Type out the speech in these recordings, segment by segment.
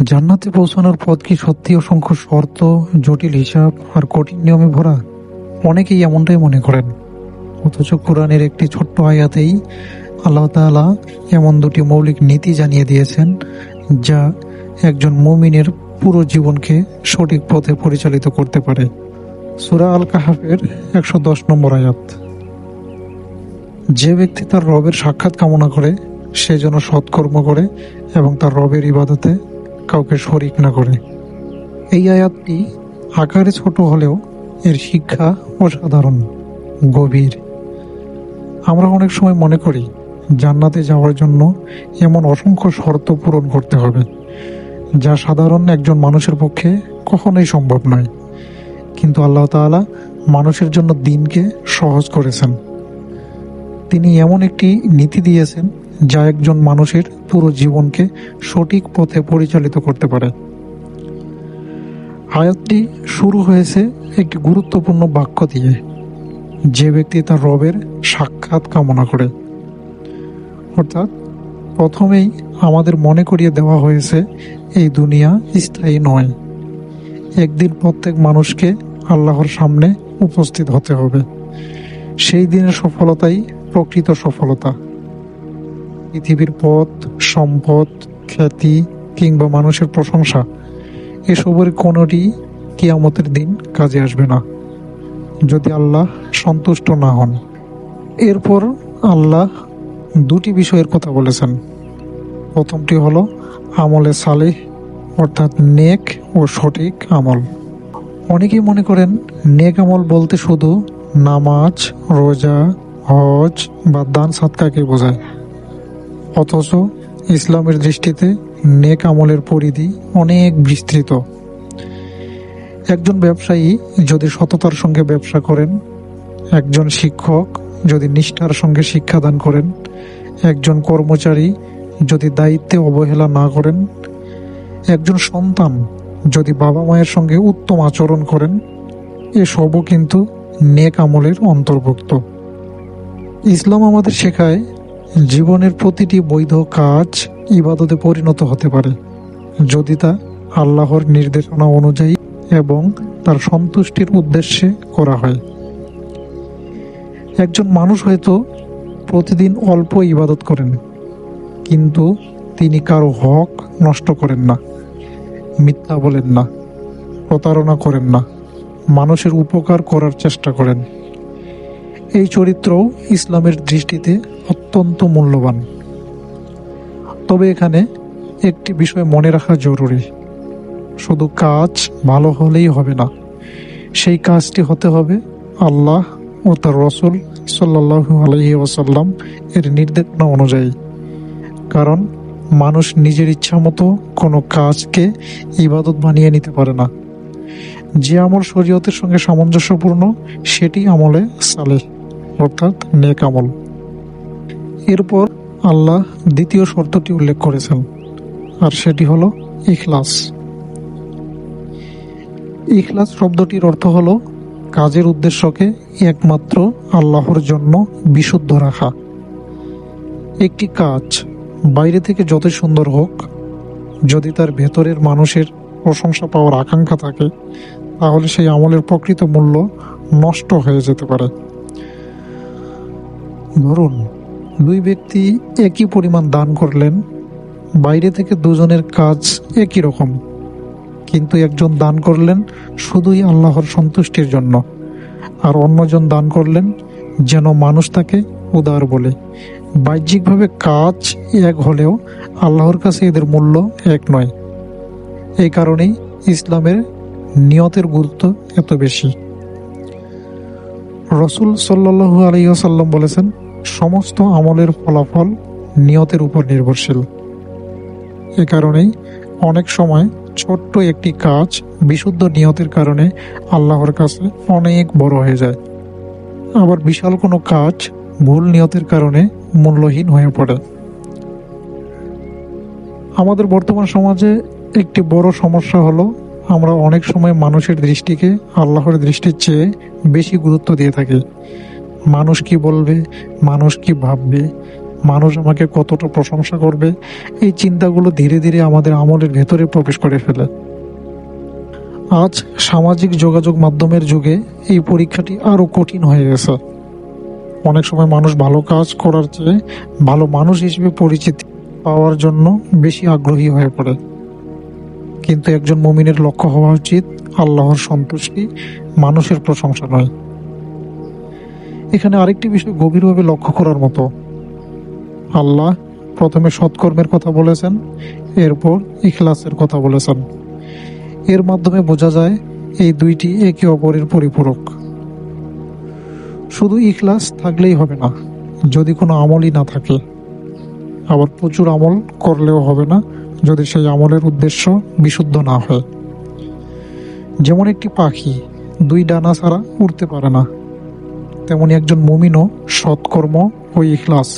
জান্নাতে পৌঁছানোর পথ কি সত্যি অসংখ্য শর্ত, জটিল হিসাব আর কঠিন নিয়মে ভরা? অনেকেই এমনটাই মনে করেন। অথচ কোরআনের একটি ছোট্ট আয়াতেই আল্লাহ তাআলা এমন দুটি মৌলিক নীতি জানিয়ে দিয়েছেন, যা একজন মুমিনের পুরো জীবনকে সঠিক পথে পরিচালিত করতে পারে। সূরা আল কাহাফের 110 নম্বর আয়াত। যে ব্যক্তি তার রবের সাক্ষাৎ কামনা করে, সে যেন সৎকর্ম করে এবং তার রবের ইবাদতে কাউকে শরিক না করে। এই আয়াতটি আকারে ছোট হলেও এর শিক্ষা অসাধারণ, গভীর। আমরা অনেক সময় মনে করি জান্নাতে যাওয়ার জন্য এমন অসংখ্য শর্ত পূরণ করতে হবে, যা সাধারণ একজন মানুষের পক্ষে কখনোই সম্ভব নয়। কিন্তু আল্লাহ তাআলা মানুষের জন্য দিনকে সহজ করেছেন। তিনি এমন একটি নীতি দিয়েছেন যা একজন মানুষের পুরো জীবনকে সঠিক পথে পরিচালিত করতে পারে। আয়াতটি শুরু হয়েছে একটি গুরুত্বপূর্ণ বাক্য দিয়ে, যে ব্যক্তি তার রবের সাক্ষাৎ কামনা করে। অর্থাৎ প্রথমেই আমাদের মনে করিয়ে দেওয়া হয়েছে এই দুনিয়া স্থায়ী নয়। একদিন প্রত্যেক মানুষকে আল্লাহর সামনে উপস্থিত হতে হবে। সেই দিনের সফলতাই প্রকৃত সফলতা। পৃথিবীর পথ, সম্পদ, খ্যাতি কিংবা মানুষের প্রশংসা, এসবের কোনোটি কিয়ামতের দিন কাজে আসবে না যদি আল্লাহ সন্তুষ্ট না হন। এরপর আল্লাহ দুটি বিষয়ের কথা বলেছেন। প্রথমটি হলো আমলে সালেহ, অর্থাৎ নেক ও সঠিক আমল। অনেকেই মনে করেন নেক আমল বলতে শুধু নামাজ, রোজা, হজ বা দান সাদকাকে বোঝায়। অথচ ইসলামের দৃষ্টিতে নেক আমলের পরিধি অনেক বিস্তৃত। একজন ব্যবসায়ী যদি সততার সঙ্গে ব্যবসা করেন, একজন শিক্ষক যদি নিষ্ঠার সঙ্গে শিক্ষাদান করেন, একজন কর্মচারী যদি দায়িত্বে অবহেলা না করেন, একজন সন্তান যদি বাবা মায়ের সঙ্গে উত্তম আচরণ করেন, এসবও কিন্তু নেক আমলের অন্তর্ভুক্ত। ইসলাম আমাদের শেখায় জীবনের প্রতিটি বৈধ কাজ ইবাদতে পরিণত হতে পারে, যদি তা আল্লাহর নির্দেশনা অনুযায়ী এবং তার সন্তুষ্টির উদ্দেশ্যে করা হয়। একজন মানুষ হয়তো প্রতিদিন অল্প ইবাদত করেন, কিন্তু তিনি কারো হক নষ্ট করেন না, মিথ্যা বলেন না, প্রতারণা করেন না, মানুষের উপকার করার চেষ্টা করেন। এই চরিত্রও ইসলামের দৃষ্টিতে অত্যন্ত মূল্যবান। তবে এখানে একটি বিষয় মনে রাখা জরুরি, শুধু কাজ ভালো হলেই হবে না, সেই কাজটি হতে হবে আল্লাহ ও তার রসুল সাল্লাল্লাহু আলাইহি ওয়াসাল্লাম এর নির্দেশনা অনুযায়ী। কারণ মানুষ নিজের ইচ্ছা মতো কোনো কাজকে ইবাদত বানিয়ে নিতে পারে না। যে আমল শরীয়তের সঙ্গে সামঞ্জস্যপূর্ণ, সেটি আমলে সালেহ, অর্থাৎ নেক আমল। এরপর আল্লাহ দ্বিতীয় শর্তটি উল্লেখ করেছেন, আর সেটি হলো ইখলাস। ইখলাস শব্দটির অর্থ হলো কাজের উদ্দেশ্যকে একমাত্র আল্লাহর জন্য বিশুদ্ধ রাখা। একটি কাজ বাইরে থেকে যতই সুন্দর হোক, যদি তার ভেতরের মানুষের প্রশংসা পাওয়ার আকাঙ্ক্ষা থাকে, তাহলে সেই আমলের প্রকৃত মূল্য নষ্ট হয়ে যেতে পারে। ধরুন, দুই ব্যক্তি একই পরিমাণ দান করলেন, বাইরে থেকে দুজনের কাজ একই রকম, কিন্তু একজন দান করলেন শুধুই আল্লাহর সন্তুষ্টির জন্য, আর অন্যজন দান করলেন যেন মানুষ তাকে উদার বলে। বাহ্যিকভাবে কাজ এক হলেও আল্লাহর কাছে এদের মূল্য এক নয়। এই কারণেই ইসলামের নিয়তের গুরুত্ব এত বেশি। রসুল সাল্লাল্লাহু আলাইহি ওয়াসাল্লাম বলেছেন, সমস্ত আমলের ফলাফল নিয়তের উপর নির্ভরশীল। এ কারণেই অনেক সময় ছোট্ট একটি কাজ বিশুদ্ধ নিয়তের কারণে আল্লাহর কাছে অনেক বড় হয়ে যায়, আবার বিশাল কোনো কাজ ভুল নিয়তের কারণে মূল্যহীন হয়ে পড়ে। আমাদের বর্তমান সমাজে একটি বড় সমস্যা হলো, আমরা অনেক সময় মানুষের দৃষ্টিকে আল্লাহর দৃষ্টির চেয়ে বেশি গুরুত্ব দিয়ে থাকি। মানুষ কি বলবে, মানুষ কি ভাববে, মানুষ আমাকে কতটা প্রশংসা করবে, এই চিন্তাগুলো ধীরে ধীরে আমাদের আমলের ভেতরে প্রবেশ করে ফেলে। আজ সামাজিক যোগাযোগ মাধ্যমের যুগে এই পরীক্ষাটি আরো কঠিন হয়ে গেছে। অনেক সময় মানুষ ভালো কাজ করার চেয়ে ভালো মানুষ হিসেবে পরিচিতি পাওয়ার জন্য বেশি আগ্রহী হয়ে পড়ে। কিন্তু একজন মুমিনের লক্ষ্য হওয়া উচিত আল্লাহর সন্তুষ্টি, মানুষের প্রশংসা নয়। এখানে আরেকটি বিষয় গভীরভাবে লক্ষ্য করার মতো। আল্লাহ প্রথমে সৎকর্মের কথা বলেছেন, এরপর ইখলাসের কথা বলেছেন। এর মাধ্যমে বোঝা যায় এই দুইটি একে অপরের পরিপূরক। শুধু ইখলাস থাকলেই হবে না যদি কোনো আমলই না থাকে, আবার প্রচুর আমল করলেও হবে না যদি সেই আমলের উদ্দেশ্য বিশুদ্ধ না হয়। যেমন একটি পাখি দুই ডানা ছাড়া উড়তে পারে না, তেমনি একজন মুমিনও সৎকর্ম ও ইখলাস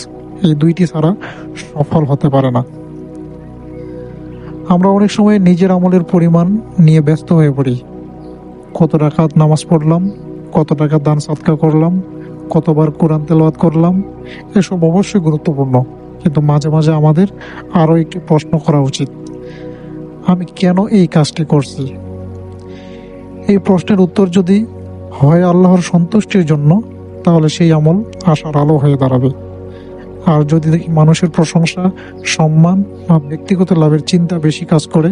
এই দুইটি ছাড়া সফল হতে পারে না। আমরা অনেক সময় নিজের আমলের পরিমাণ নিয়ে ব্যস্ত হয়ে পড়ি। কত রাকাত নামাজ পড়লাম, কত টাকা দান সাদকা করলাম, কতবার কোরআন তেলাওয়াত করলাম, এসব অবশ্যই গুরুত্বপূর্ণ। কিন্তু মাঝে মাঝে আমাদের আরও একটি প্রশ্ন করা উচিত, আমি কেন এই কাজটি করছি? এই প্রশ্নের উত্তর যদি হয় আল্লাহর সন্তুষ্টির জন্য, তাহলে সেই আমল আশার আলো হয়ে দাঁড়াবে। আর যদি দেখি মানুষের প্রশংসা, সম্মান বা ব্যক্তিগত লাভের চিন্তা বেশি কাজ করে,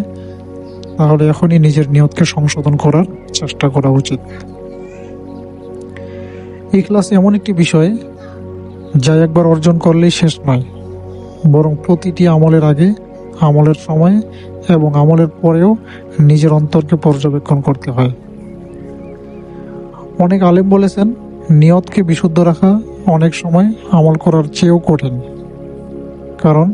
তাহলে এখনই নিজের নিয়তকে সংশোধন করার চেষ্টা করা উচিত। ইখলাস এমন একটি বিষয় যা একবার অর্জন করলেই শেষ নয়, বরং প্রতিটি আমলের আগে, আমলের সময় এবং আমলের পরেও নিজের অন্তরকে পর্যবেক্ষণ করতে হয়। অনেক আলেম বলেছেন, নিয়তকে বিশুদ্ধ রাখা অনেক সময় আমল করার চেয়েও কঠিন, কারণ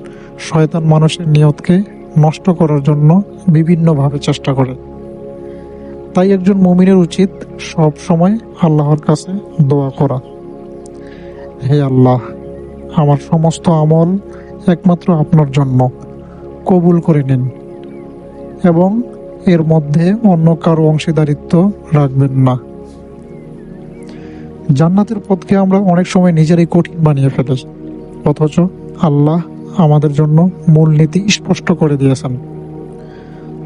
শয়তান মানুষের নিয়তকে নষ্ট করার জন্য বিভিন্নভাবে চেষ্টা করে। তাই একজন মুমিনের উচিত সব সময় আল্লাহর কাছে দোয়া করা, হে আল্লাহ, আমার সমস্ত আমল একমাত্র আপনার জন্য, কবুল করে নিন এবং এর মধ্যে অন্য কারো অংশীদারিত্ব রাখবেন না। জান্নাতের পথকে আমরা অনেক সময় নিজেরাই কঠিন বানিয়ে ফেলি, অথচ আল্লাহ আমাদের জন্য মূলনীতি স্পষ্ট করে দিয়েছেন।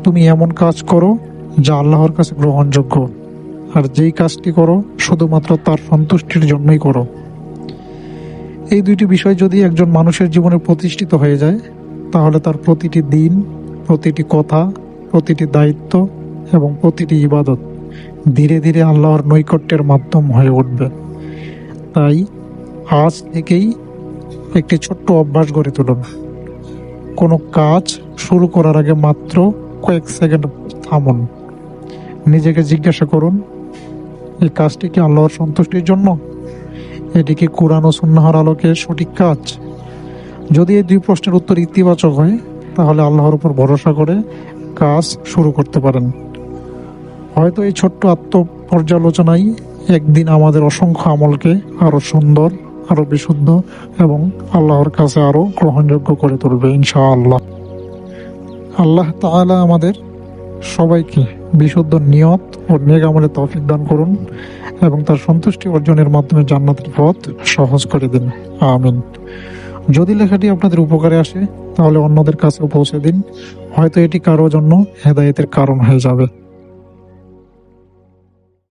তুমি এমন কাজ করো যা আল্লাহর কাছে গ্রহণযোগ্য, আর যেই কাজটি করো শুধুমাত্র তার সন্তুষ্টির জন্যই করো। এই দুইটি বিষয় যদি একজন মানুষের জীবনে প্রতিষ্ঠিত হয়ে যায়, তাহলে তার প্রতিটি দিন, প্রতিটি কথা, প্রতিটি দায়িত্ব এবং প্রতিটি ইবাদত ধীরে ধীরে আল্লাহর নৈকট্যের মাধ্যম হয়ে উঠবে। তাই আজ থেকেই একটি ছোট্ট অভ্যাস গড়ে তুলুন। কোনো কাজ শুরু করার আগে মাত্র কয়েক সেকেন্ড থামুন, নিজেকে জিজ্ঞাসা করুন, এই কাজটি কি আল্লাহর সন্তুষ্টির জন্য? এটি কি কুরআন ও সুন্নাহর আলোকে সঠিক কাজ? যদি এই দুই প্রশ্নের উত্তর ইতিবাচক হয়, তাহলে আল্লাহর উপর ভরসা করে কাজ শুরু করতে পারেন। হয়তো এই ছোট্ট আত্মপর্যালোচনাই একদিন আমাদের অসংখ্য আমলকে আরো সুন্দর, আরো বিশুদ্ধ এবং আল্লাহর কাছে আরো গ্রহণযোগ্য করে তুলবে ইনশাআল্লাহ। আল্লাহ তাআলা আমাদের সবাইকে বিশুদ্ধ নিয়ত ও নেক আমলে তৌফিক দান করুন এবং তার সন্তুষ্টি অর্জনের মাধ্যমে জান্নাতের পথ সহজ করে দিন, আমিন। যদি লেখাটি আপনাদের উপকারে আসে, তাহলে অন্যদের কাছেও পৌঁছে দিন। হয়তো এটি কারো জন্য হেদায়েতের কারণ হয়ে যাবে।